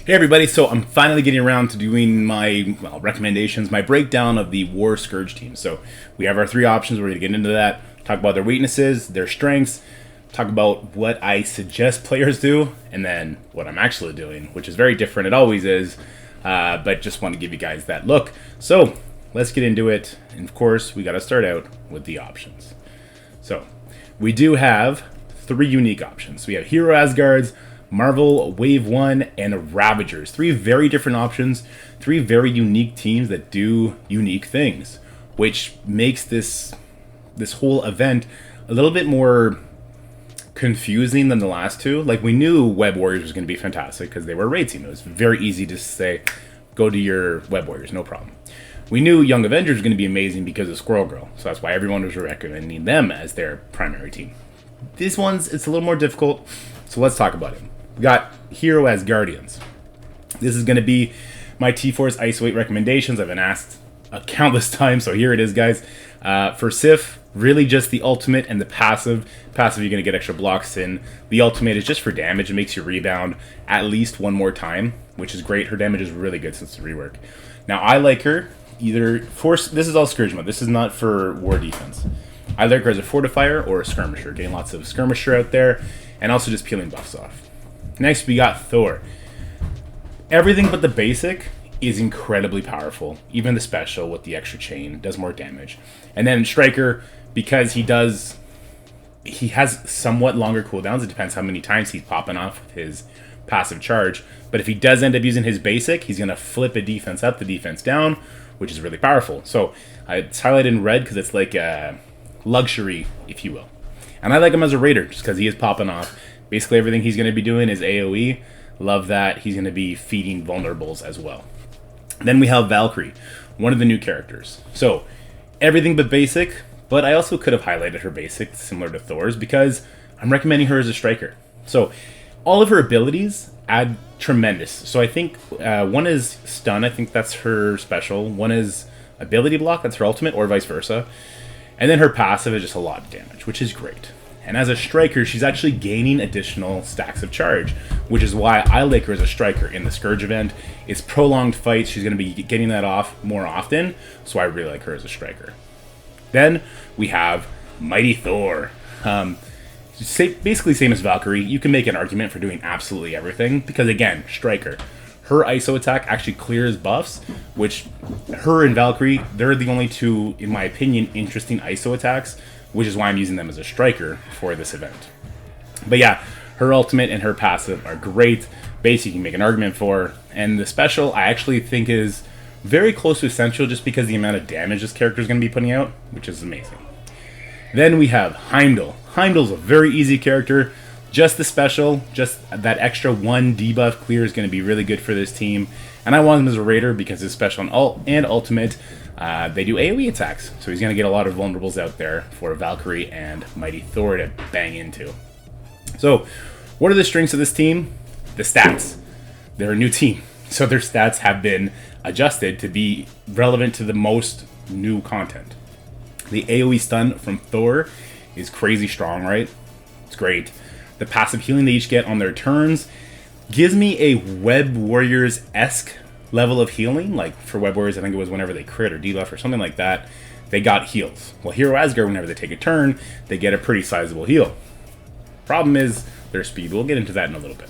Hey everybody, so I'm finally getting around to doing my recommendations, my breakdown of the War Scourge team. So we have our three options. We're going to get into that, talk about their weaknesses, their strengths, talk about what I suggest players do, and then what I'm actually doing, which is very different. It always is, but just want to give you guys that look. So let's get into it. And of course, we got to start out with the options. So we do have three unique options. We have Hero Asgards, Marvel Wave 1, and Ravagers. Three very different options, three very unique teams that do unique things, which makes this whole event a little bit more confusing than the last two. Like, we knew Web Warriors was going to be fantastic because they were a raid team. It was very easy to say, go to your Web Warriors, no problem. We knew Young Avengers was going to be amazing because of Squirrel Girl, so that's why everyone was recommending them as their primary team. These ones, it's a little more difficult, so let's talk about it. We got Hero Asgardians. This is going to be my T-Force ISO 8 recommendations. I've been asked a countless times, so here it is, guys. For Sif, really just the ultimate and the passive. Passive, you're going to get extra blocks in. The ultimate is just for damage. It makes you rebound at least one more time, which is great. Her damage is really good since the rework. Now, I like her either for... This is all Scourge mode. This is not for war defense. I like her as a fortifier or a skirmisher, getting lots of skirmisher out there, and also just peeling buffs off. Next, we got Thor. Everything but the basic is incredibly powerful. Even the special with the extra chain does more damage. And then Striker, because he has somewhat longer cooldowns. It depends how many times he's popping off with his passive charge. But if he does end up using his basic, he's going to flip a defense up, the defense down, which is really powerful. So it's highlighted in red because it's like a luxury, if you will. And I like him as a raider just because he is popping off. Basically, everything he's going to be doing is AoE. Love that. He's going to be feeding vulnerables as well. Then we have Valkyrie, one of the new characters. So, everything but basic, but I also could have highlighted her basic, similar to Thor's, because I'm recommending her as a striker. So, all of her abilities add tremendous. So, I think one is stun. I think that's her special. One is ability block. That's her ultimate, or vice versa. And then her passive is just a lot of damage, which is great. And as a striker, she's actually gaining additional stacks of charge, which is why I like her as a striker in the Scourge event. It's prolonged fights. She's going to be getting that off more often, so I really like her as a striker. Then we have Mighty Thor. Basically same as Valkyrie. You can make an argument for doing absolutely everything, because again, striker. Her ISO attack actually clears buffs, which her and Valkyrie, they're the only two, in my opinion, interesting ISO attacks, which is why I'm using them as a striker for this event. But yeah, her ultimate and her passive are great. Basic, you can make an argument for. And the special, I actually think is very close to essential just because the amount of damage this character is going to be putting out, which is amazing. Then we have Heimdall. Heimdall's a very easy character. Just the special, just that extra one debuff clear is going to be really good for this team. And I want him as a raider because his special and ultimate, they do AoE attacks. So he's going to get a lot of vulnerables out there for Valkyrie and Mighty Thor to bang into. So what are the strengths of this team? The stats. They're a new team, so their stats have been adjusted to be relevant to the most new content. The AoE stun from Thor is crazy strong, right? It's great. The passive healing they each get on their turns gives me a Web Warriors-esque level of healing. Like for Web Warriors, I think it was whenever they crit or debuff or something like that, they got heals. Well, Hero Asgard, whenever they take a turn, they get a pretty sizable heal. Problem is their speed. We'll get into that in a little bit.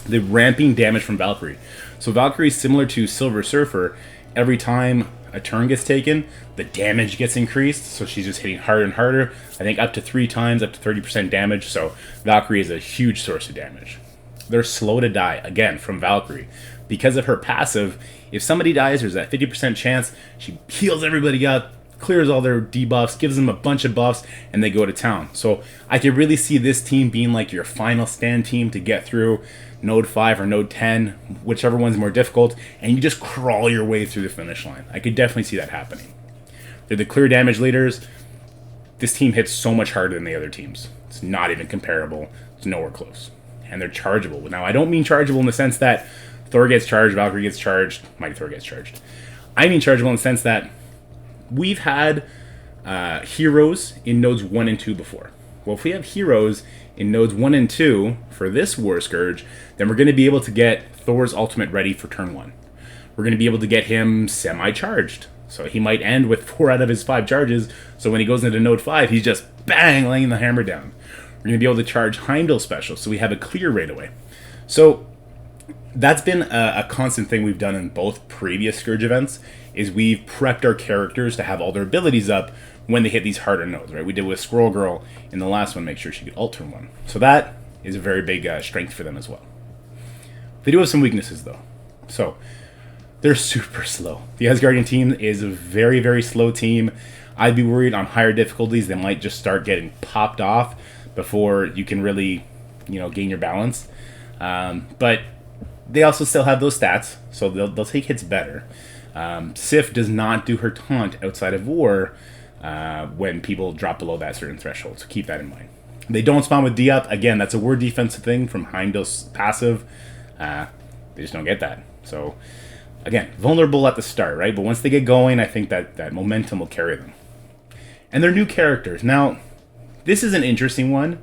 The ramping damage from Valkyrie. So Valkyrie is similar to Silver Surfer. Every time a turn gets taken, the damage gets increased, so she's just hitting harder and harder. I think up to 3 times, up to 30% damage, so Valkyrie is a huge source of damage. They're slow to die, again, from Valkyrie. Because of her passive, if somebody dies, there's that 50% chance, she heals everybody up, clears all their debuffs, gives them a bunch of buffs, and they go to town. So I could really see this team being like your final stand team to get through Node 5 or Node 10, whichever one's more difficult, and you just crawl your way through the finish line. I could definitely see that happening. They're the clear damage leaders. This team hits so much harder than the other teams. It's not even comparable. It's nowhere close. And they're chargeable. Now, I don't mean chargeable in the sense that Thor gets charged, Valkyrie gets charged, Mighty Thor gets charged. I mean chargeable in the sense that we've had heroes in nodes 1 and 2 before. Well, if we have heroes in nodes 1 and 2 for this War Scourge, then we're going to be able to get Thor's ultimate ready for turn 1. We're going to be able to get him semi-charged. So he might end with 4 out of his 5 charges, so when he goes into node 5, he's just bang, laying the hammer down. We're going to be able to charge Heimdall special, so we have a clear right away. So that's been a constant thing we've done in both previous Scourge events, is we've prepped our characters to have all their abilities up when they hit these harder nodes, right? We did with Squirrel Girl in the last one, make sure she could ult turn 1. So that is a very big strength for them as well. They do have some weaknesses, though. So they're super slow. The Asgardian team is a very, very slow team. I'd be worried on higher difficulties they might just start getting popped off before you can really, gain your balance. But they also still have those stats, so they'll take hits better. Sif does not do her taunt outside of war when people drop below that certain threshold, so keep that in mind. They don't spawn with D-Up. Again, that's a war defensive thing from Heimdall's passive. They just don't get that. So, again, vulnerable at the start, right? But once they get going, I think that momentum will carry them. And they're new characters. Now, this is an interesting one,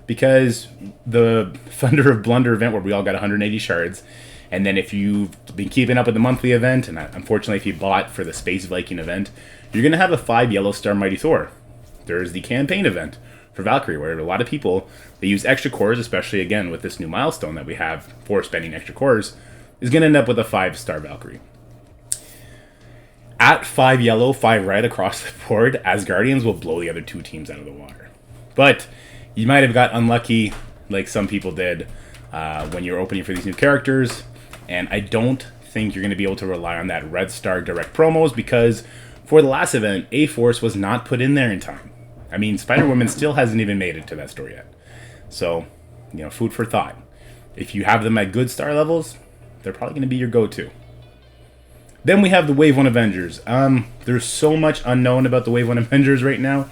because the Thunder of Blunder event where we all got 180 shards, and then if you've been keeping up with the monthly event, and unfortunately if you bought for the Space Viking event, you're going to have a 5 Yellow Star Mighty Thor. There's the campaign event for Valkyrie, where a lot of people, they use extra cores, especially again with this new milestone that we have for spending extra cores, is going to end up with a 5-star Valkyrie. At 5 yellow, 5 red across the board, Asgardians will blow the other 2 teams out of the water. But you might have got unlucky, like some people did, when you're opening for these new characters, and I don't think you're going to be able to rely on that Red Star direct promos, because for the last event, A-Force was not put in there in time. I mean, Spider-Woman still hasn't even made it to that store yet. So, food for thought. If you have them at good star levels, they're probably going to be your go-to. Then we have the Wave 1 Avengers. There's so much unknown about the Wave 1 Avengers right now.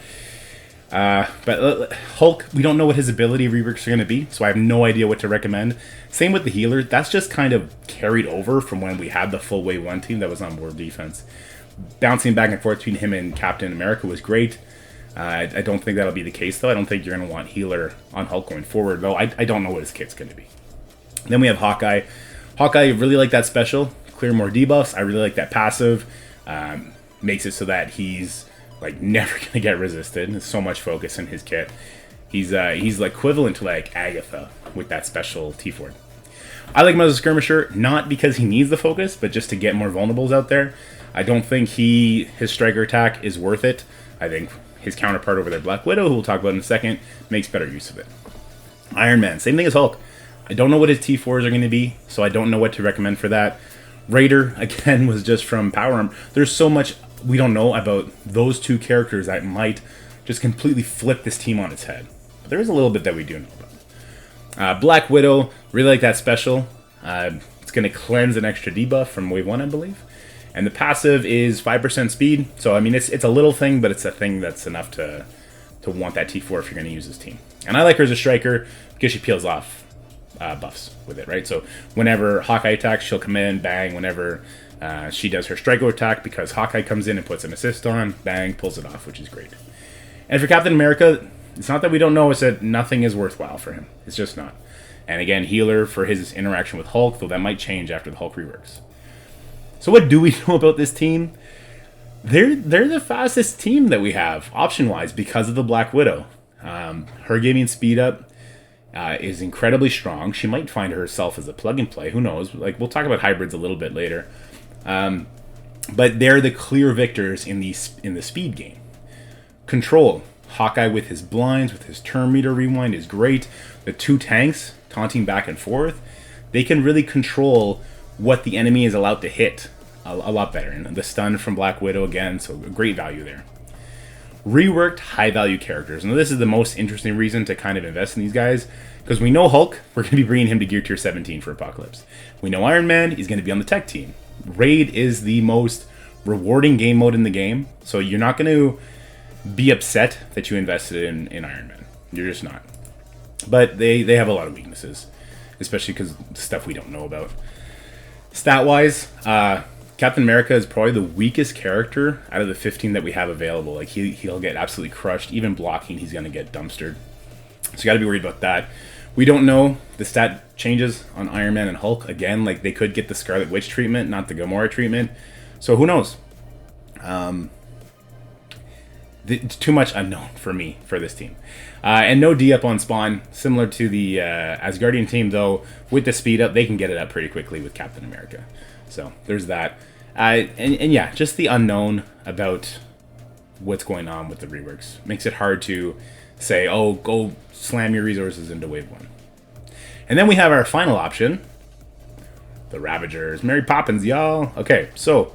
But Hulk, we don't know what his ability reworks are going to be, so I have no idea what to recommend. Same with the healer. That's just kind of carried over from when we had the full Wave 1 team that was on board defense. Bouncing back and forth between him and Captain America was great. I don't think that'll be the case, though. I don't think you're going to want healer on Hulk going forward, though. I don't know what his kit's going to be. Then we have Hawkeye. Hawkeye, really like that special. Clear more debuffs. I really like that passive. Makes it so that he's never going to get resisted. There's so much focus in his kit. He's equivalent to Agatha with that special T-Ford. I like him as a skirmisher, not because he needs the focus, but just to get more vulnerables out there. I don't think his striker attack is worth it. I think his counterpart over there, Black Widow, who we'll talk about in a second, makes better use of it. Iron Man, same thing as Hulk. I don't know what his T4s are going to be, so I don't know what to recommend for that. Raider, again, was just from Power Arm. There's so much we don't know about those 2 characters that might just completely flip this team on its head. But there is a little bit that we do know about. Black Widow, really like that special. It's going to cleanse an extra debuff from Wave 1, I believe. And the passive is 5% speed. So, I mean, it's a little thing, but it's a thing that's enough to want that T4 if you're going to use this team. And I like her as a striker because she peels off buffs with it, right? So whenever Hawkeye attacks, she'll come in, bang. Whenever she does her striker attack, because Hawkeye comes in and puts an assist on, bang, pulls it off, which is great. And for Captain America, it's not that we don't know, it's that nothing is worthwhile for him. It's just not. And again, healer for his interaction with Hulk, though that might change after the Hulk reworks. So what do we know about this team? They're the fastest team that we have, option-wise, because of the Black Widow. Her gaming speed up is incredibly strong. She might find herself as a plug-and-play. Who knows? We'll talk about hybrids a little bit later. But they're the clear victors in the speed game. Control. Hawkeye with his blinds, with his turn meter rewind is great. The 2 tanks taunting back and forth, they can really control what the enemy is allowed to hit a lot better. And the stun from Black Widow again, so great value there. Reworked high-value characters. Now this is the most interesting reason to kind of invest in these guys, because we know Hulk, we're going to be bringing him to Gear Tier 17 for Apocalypse. We know Iron Man, he's going to be on the tech team. Raid is the most rewarding game mode in the game, so you're not going to be upset that you invested in Iron Man. You're just not. But they have a lot of weaknesses, especially because stuff we don't know about. Stat-wise, Captain America is probably the weakest character out of the 15 that we have available. He'll get absolutely crushed. Even blocking, he's going to get dumpstered. So you got to be worried about that. We don't know the stat changes on Iron Man and Hulk. Again, like they could get the Scarlet Witch treatment, not the Gamora treatment. So who knows? It's too much unknown for me for this team. And no D up on spawn, similar to the Asgardian team, though. With the speed up, they can get it up pretty quickly with Captain America. So there's that. And yeah, just the unknown about what's going on with the reworks makes it hard to say, oh, go slam your resources into wave 1. And then we have our final option, the Ravagers. Mary Poppins, y'all. Okay, so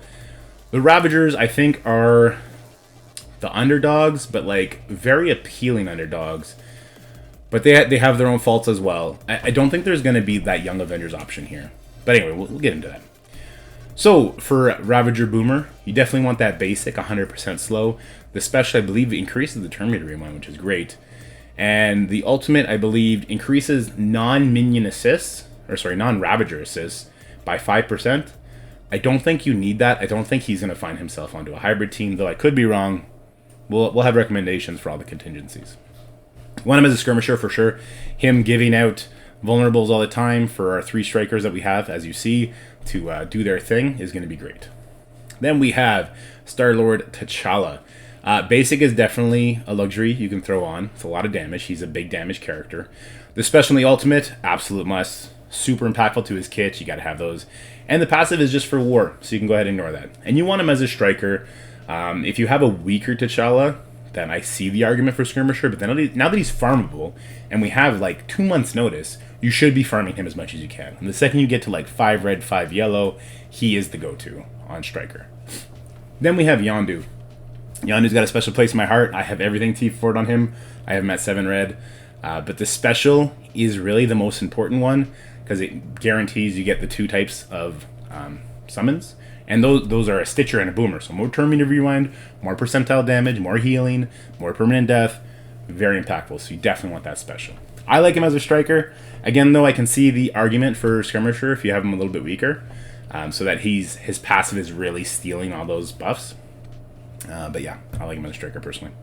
the Ravagers, I think, are the underdogs, but like very appealing underdogs. But they have their own faults as well. I don't think there's going to be that Young Avengers option here. But anyway, we'll get into that. So for Ravager Boomer, you definitely want that basic 100% slow. The special, I believe, increases the turn meter rewind, which is great. And the ultimate, I believe, increases non-minion assists, or sorry, non-Ravager assists by 5%. I don't think you need that. I don't think he's going to find himself onto a hybrid team, though I could be wrong. We'll have recommendations for all the contingencies. Want him as a skirmisher for sure. Him giving out vulnerables all the time for our 3 strikers that we have, as you see, to do their thing is going to be great. Then we have Star-Lord T'Challa. Basic is definitely a luxury you can throw on. It's a lot of damage. He's a big damage character. The special and the ultimate, absolute must. Super impactful to his kit. You got to have those. And the passive is just for war, so you can go ahead and ignore that. And you want him as a striker. If you have a weaker T'Challa, then I see the argument for skirmisher. But then now that he's farmable, and we have like 2 months notice, you should be farming him as much as you can. And the second you get to like 5 red, 5 yellow, he is the go-to on striker. Then we have Yondu. Yondu's got a special place in my heart. I have everything T4'd on him. I have him at 7 red. But the special is really the most important one because it guarantees you get the 2 types of summons. And those are a Stitcher and a Boomer. So more turn meter rewind, more percentile damage, more healing, more permanent death. Very impactful. So you definitely want that special. I like him as a striker. Again, though, I can see the argument for skirmisher if you have him a little bit weaker. So that his passive is really stealing all those buffs. But yeah, I like him as a striker personally.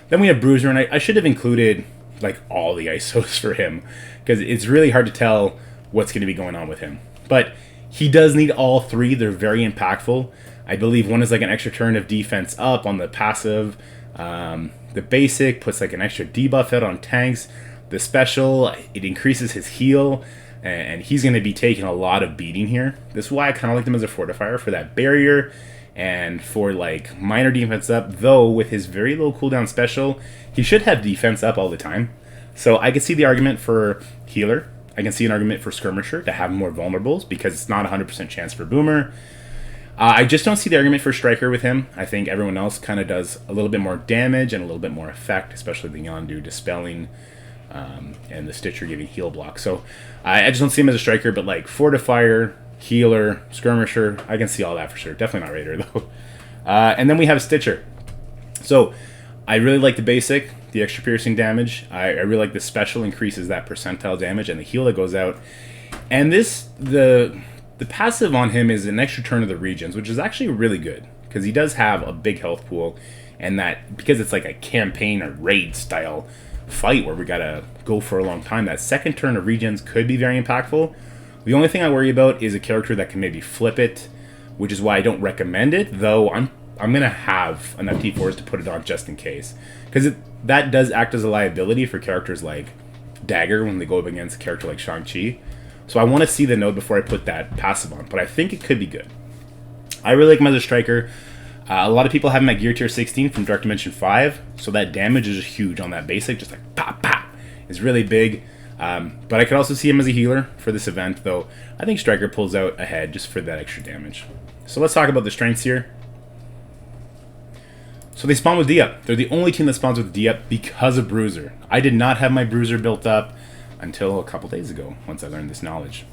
Then we have Bruiser, and I should have included like all the ISOs for him because it's really hard to tell what's going to be going on with him. But he does need all 3. They're very impactful. I believe one is like an extra turn of defense up on the passive. The basic puts like an extra debuff out on tanks. The special, it increases his heal, and he's going to be taking a lot of beating here. This is why I kind of like him as a fortifier for that barrier and for like minor defense up, though with his very low cooldown special, he should have defense up all the time. So I can see the argument for healer. I can see an argument for skirmisher to have more vulnerables because it's not a 100% chance for Boomer. I just don't see the argument for striker with him. I think everyone else kind of does a little bit more damage and a little bit more effect, especially the Yondu dispelling and the Stitcher giving heal block. So I just don't see him as a striker, but like fortifier, healer, skirmisher, I can see all that for sure. Definitely not Raider though. And then we have Stitcher. So I really like the basic, the extra piercing damage. I really like the special, increases that percentile damage and the heal that goes out. And the passive on him is an extra turn of the regions, which is actually really good because he does have a big health pool, and that because it's like a campaign or raid style fight where we gotta go for a long time, that second turn of regions could be very impactful. The only thing I worry about is a character that can maybe flip it, which is why I don't recommend it, though I'm gonna have enough T4s to put it on just in case, because that does act as a liability for characters like Dagger when they go up against a character like Shang-Chi. So I want to see the node before I put that passive on, but I think it could be good. I really like him as a striker. A lot of people have him at gear tier 16 from Dark Dimension 5, so that damage is huge on that basic, just like pop, pop, is really big. But I could also see him as a healer for this event, though I think striker pulls out ahead just for that extra damage. So let's talk about the strengths here. So they spawn with D-Up. They're the only team that spawns with D-Up because of Bruiser. I did not have my Bruiser built up until a couple days ago, once I learned this knowledge.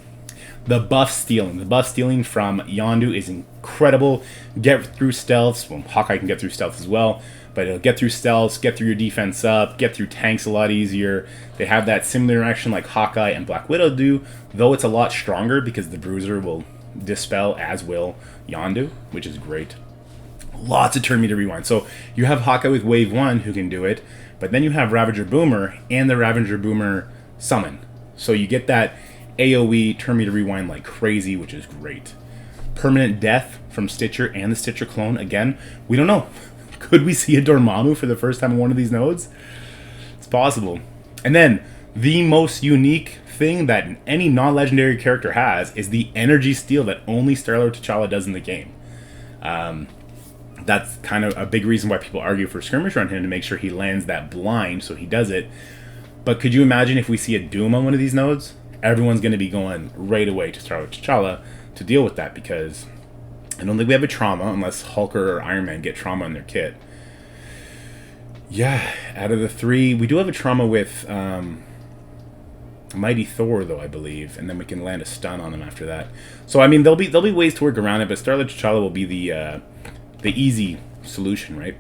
The buff stealing. The buff stealing from Yondu is incredible. Get through stealths. Well, Hawkeye can get through stealth as well, but it'll get through stealths, get through your defense up, get through tanks a lot easier. They have that similar interaction like Hawkeye and Black Widow do, though it's a lot stronger because the Bruiser will dispel, as will Yondu, which is great. Lots of turn meter rewind. So you have Hawkeye with wave 1 who can do it, But then you have Ravager Boomer and the Ravager Boomer summon. So you get that AoE, turn me to rewind like crazy, which is great. Permanent death from Stitcher and the Stitcher clone. Again, we don't know. Could we see a Dormammu for the first time on one of these nodes? It's possible. And then, the most unique thing that any non-legendary character has is the energy steal that only Star-Lord T'Challa does in the game. That's kind of a big reason why people argue for skirmish on him, to make sure he lands that blind, so he does it. But could you imagine if we see a Doom on one of these nodes? Everyone's going to be going right away to Star-Lord T'Challa to deal with that, because I don't think we have a trauma unless Hulk or Iron Man get trauma in their kit. Yeah, out of the three, we do have a trauma with Mighty Thor, though, I believe, and then we can land a stun on them after that. So I mean, there'll be ways to work around it, but Star-Lord T'Challa will be the easy solution, right?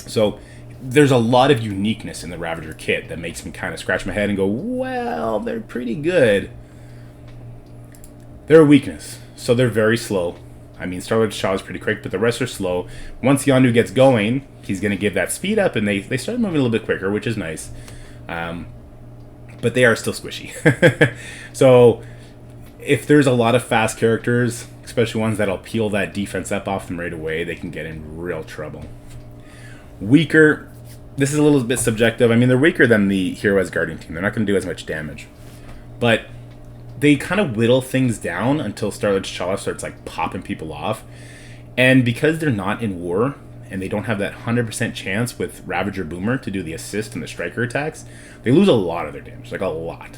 So there's a lot of uniqueness in the Ravager kit that makes me kind of scratch my head and go, well, they're pretty good. They're a weakness, so they're very slow. I mean, Star-Lord T'Challa is pretty quick, but the rest are slow. Once Yondu gets going, he's going to give that speed up, and they start moving a little bit quicker, which is nice. But they are still squishy. So if there's a lot of fast characters, especially ones that'll peel that defense up off them right away, they can get in real trouble. Weaker, this is a little bit subjective. I mean, they're weaker than the Hero Asgardian team. They're not going to do as much damage. But they kind of whittle things down until Star-Lord T'Challa starts like popping people off. And because they're not in war, and they don't have that 100% chance with Ravager Boomer to do the assist and the striker attacks, they lose a lot of their damage, like a lot.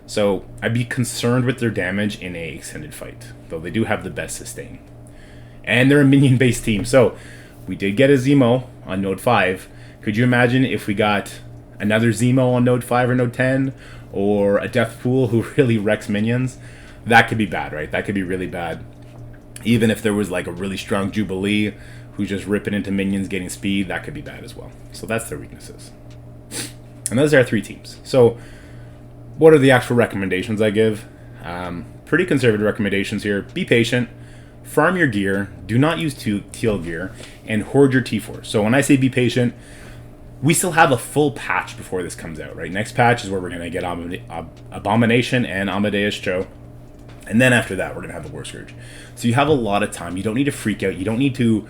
So I'd be concerned with their damage in a extended fight, though they do have the best sustain. And they're a minion-based team, so we did get a Zemo on Node 5. Could you imagine if we got another Zemo on Node 5 or Node 10, or a Deathpool who really wrecks minions? That could be bad, right? That could be really bad. Even if there was like a really strong Jubilee who's just ripping into minions, getting speed, that could be bad as well. So that's their weaknesses. And those are our three teams. So what are the actual recommendations I give? Pretty conservative recommendations here. Be patient, farm your gear, do not use teal gear, and hoard your T4. So when I say be patient, we still have a full patch before this comes out, right? Next patch is where we're going to get Abomination and Amadeus Cho. And then after that, we're going to have the War Scourge. So you have a lot of time. You don't need to freak out. You don't need to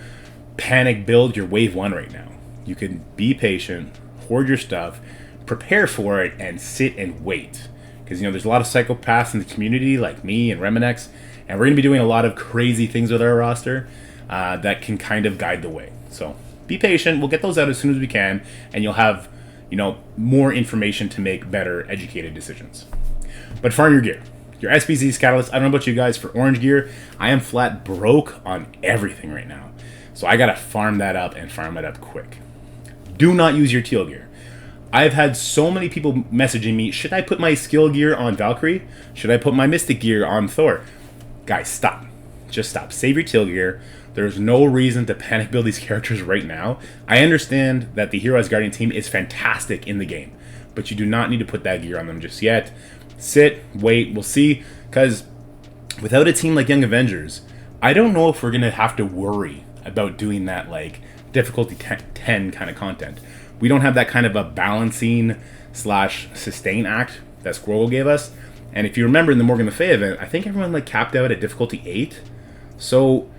panic build your wave 1 right now. You can be patient, hoard your stuff, prepare for it, and sit and wait. Because, you know, there's a lot of psychopaths in the community, like me and Reminex, and we're going to be doing a lot of crazy things with our roster that can kind of guide the way. So be patient. We'll get those out as soon as we can, and you'll have, you know, more information to make better, educated decisions. But farm your gear. Your SPC's Catalyst, I don't know about you guys, for orange gear, I am flat broke on everything right now. So I gotta farm that up and farm it up quick. Do not use your teal gear. I've had so many people messaging me, should I put my skill gear on Valkyrie? Should I put my mystic gear on Thor? Guys, stop. Just stop. Save your teal gear. There's no reason to panic build these characters right now. I understand that the Hero Asgardian team is fantastic in the game, but you do not need to put that gear on them just yet. Sit, wait, we'll see, because without a team like Young Avengers, I don't know if we're going to have to worry about doing that, like, difficulty 10 kind of content. We don't have that kind of a balancing / sustain act that Squirrel gave us. And if you remember in the Morgan Le Fay event, I think everyone, like, capped out at difficulty 8. So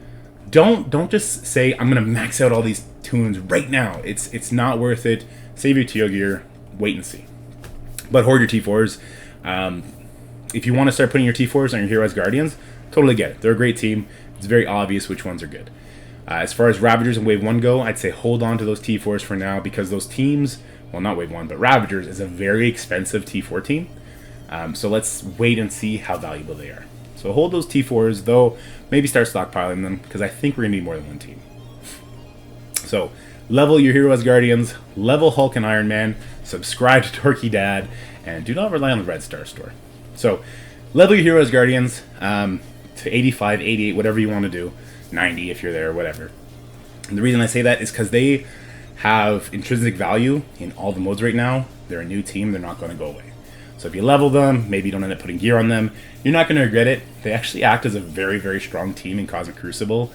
don't just say, I'm going to max out all these tunes right now. It's not worth it. Save your teal gear, wait and see. But hoard your T4s. If you want to start putting your T4s on your Hero Asgardians, totally get it. They're a great team. It's very obvious which ones are good. As far as Ravagers and Wave 1 go, I'd say hold on to those T4s for now, because those teams, well, not Wave 1, but Ravagers is a very expensive T4 team. So let's wait and see how valuable they are. So hold those T4s, though maybe start stockpiling them, because I think we're going to need more than one team. So level your Hero Asgardians, level Hulk and Iron Man, subscribe to Dorky Dad, and do not rely on the Red Star store. So level your Hero Asgardians to 85, 88, whatever you want to do. 90 if you're there, whatever. And the reason I say that is because they have intrinsic value in all the modes right now. They're a new team. They're not going to go away. So if you level them, maybe you don't end up putting gear on them, you're not going to regret it. They actually act as a very, very strong team in Cosmic Crucible.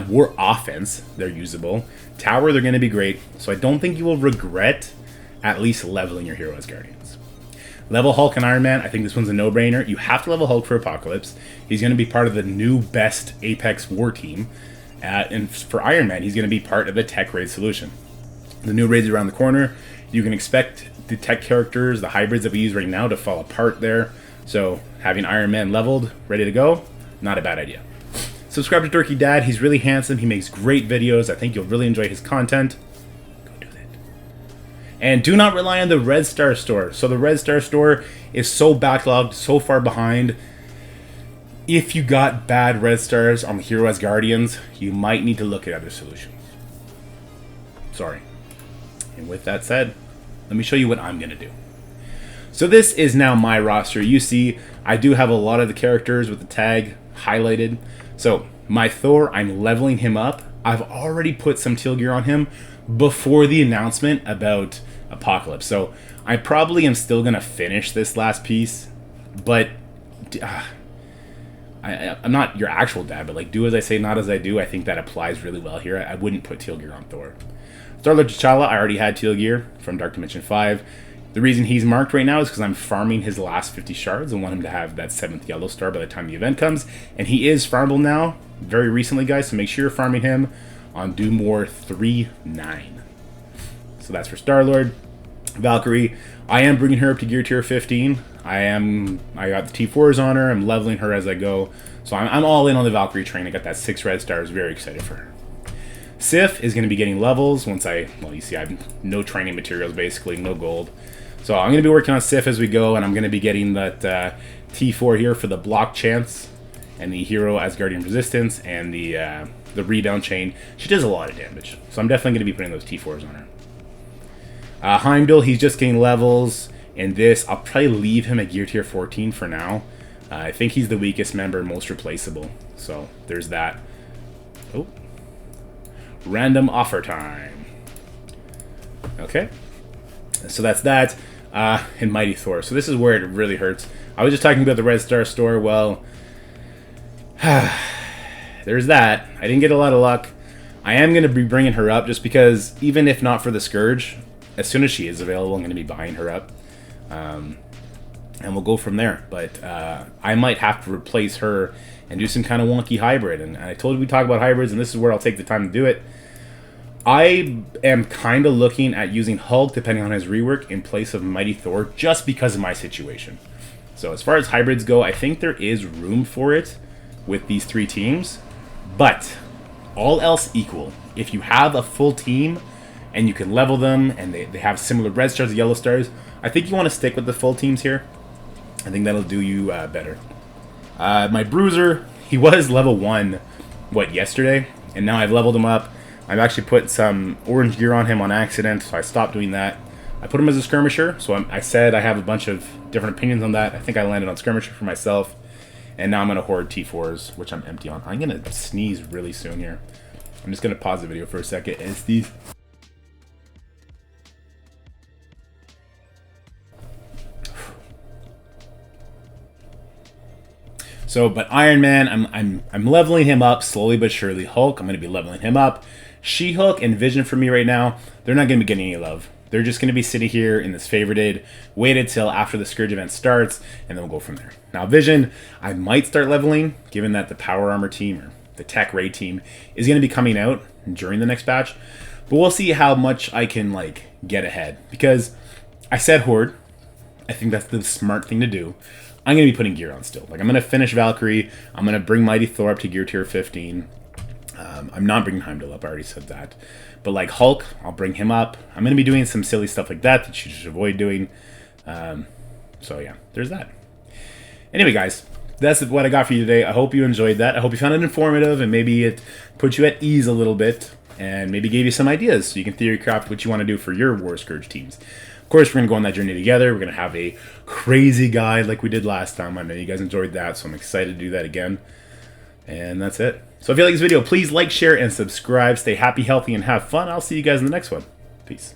War offense, they're usable. Tower, they're going to be great. So I don't think you will regret at least leveling your hero Asgardians. Level Hulk and Iron Man, I think this one's a no-brainer. You have to level Hulk for Apocalypse. He's going to be part of the new best Apex war team. And for Iron Man, he's going to be part of the tech raid solution. The new raids around the corner. You can expect the tech characters, the hybrids that we use right now, to fall apart there. So having Iron Man leveled, ready to go, not a bad idea. Subscribe to Dorky Dad. He's really handsome. He makes great videos. I think you'll really enjoy his content. And do not rely on the Red Star store. So the Red Star store is so backlogged, so far behind. If you got bad Red Stars on the Hero Asgardians, you might need to look at other solutions. Sorry. And with that said, let me show you what I'm going to do. So this is now my roster. You see, I do have a lot of the characters with the tag highlighted. So my Thor, I'm leveling him up. I've already put some teal gear on him before the announcement about Apocalypse. So I probably am still going to finish this last piece, but I'm not your actual dad, but like, do as I say, not as I do. I think that applies really well here. I wouldn't put teal gear on Thor. Star-Lord T'Challa, I already had teal gear from Dark Dimension 5. The reason he's marked right now is because I'm farming his last 50 shards and want him to have that 7th yellow star by the time the event comes. And he is farmable now, very recently, guys, so make sure you're farming him on Doom War 3.9. So that's for Star-Lord. Valkyrie, I am bringing her up to gear tier 15. I got the T4s on her. I'm leveling her as I go. So I'm all in on the Valkyrie train. I got that 6 red stars. Very excited for her. Sif is going to be getting levels once well, you see, I have no training materials, basically, no gold. So I'm going to be working on Sif as we go, and I'm going to be getting that T4 here for the block chance and the hero Asgardian resistance and the rebound chain. She does a lot of damage, so I'm definitely going to be putting those T4s on her. Heimdall, he's just getting levels, and this, I'll probably leave him at gear tier 14 for now. I think he's the weakest member, most replaceable, so there's that. Oh. Random offer time. Okay. So that's that. And Mighty Thor. So this is where it really hurts. I was just talking about the Red Star store. Well, there's that. I didn't get a lot of luck. I am going to be bringing her up just because, even if not for the Scourge, as soon as she is available, I'm going to be buying her up. And we'll go from there. But I might have to replace her and do some kind of wonky hybrid. And I told you we talk about hybrids, and this is where I'll take the time to do it. I am kind of looking at using Hulk, depending on his rework, in place of Mighty Thor, just because of my situation. So as far as hybrids go, I think there is room for it with these 3 teams. But all else equal, if you have a full team and you can level them and they have similar red stars and yellow stars, I think you want to stick with the full teams here. I think that'll do you better. My Bruiser, he was level 1, yesterday? And now I've leveled him up. I've actually put some orange gear on him on accident, so I stopped doing that. I put him as a skirmisher, so I said I have a bunch of different opinions on that. I think I landed on skirmisher for myself. And now I'm going to hoard T4s, which I'm empty on. I'm going to sneeze really soon here. I'm just going to pause the video for a second and sneeze. So, but Iron Man, I'm leveling him up slowly but surely. Hulk, I'm going to be leveling him up. She-Hulk and Vision for me right now, they're not going to be getting any love. They're just going to be sitting here in this favorited, waited till after the Scourge event starts, and then we'll go from there. Now, Vision, I might start leveling, given that the Power Armor team, or the Tech Raid team, is going to be coming out during the next batch. But we'll see how much I can, get ahead. Because I said Horde. I think that's the smart thing to do. I'm going to be putting gear on still. I'm going to finish Valkyrie. I'm going to bring Mighty Thor up to gear tier 15. I'm not bringing Heimdall up. I already said that. But Hulk, I'll bring him up. I'm going to be doing some silly stuff like that you should avoid doing. So yeah, there's that. Anyway, guys, that's what I got for you today. I hope you enjoyed that. I hope you found it informative and maybe it put you at ease a little bit and maybe gave you some ideas so you can theory craft what you want to do for your War Scourge teams. Of course, we're going to go on that journey together. We're going to have a crazy guide like we did last time. I know you guys enjoyed that, so I'm excited to do that again. And that's it. So if you like this video, please like, share, and subscribe. Stay happy, healthy, and have fun. I'll see you guys in the next one. Peace.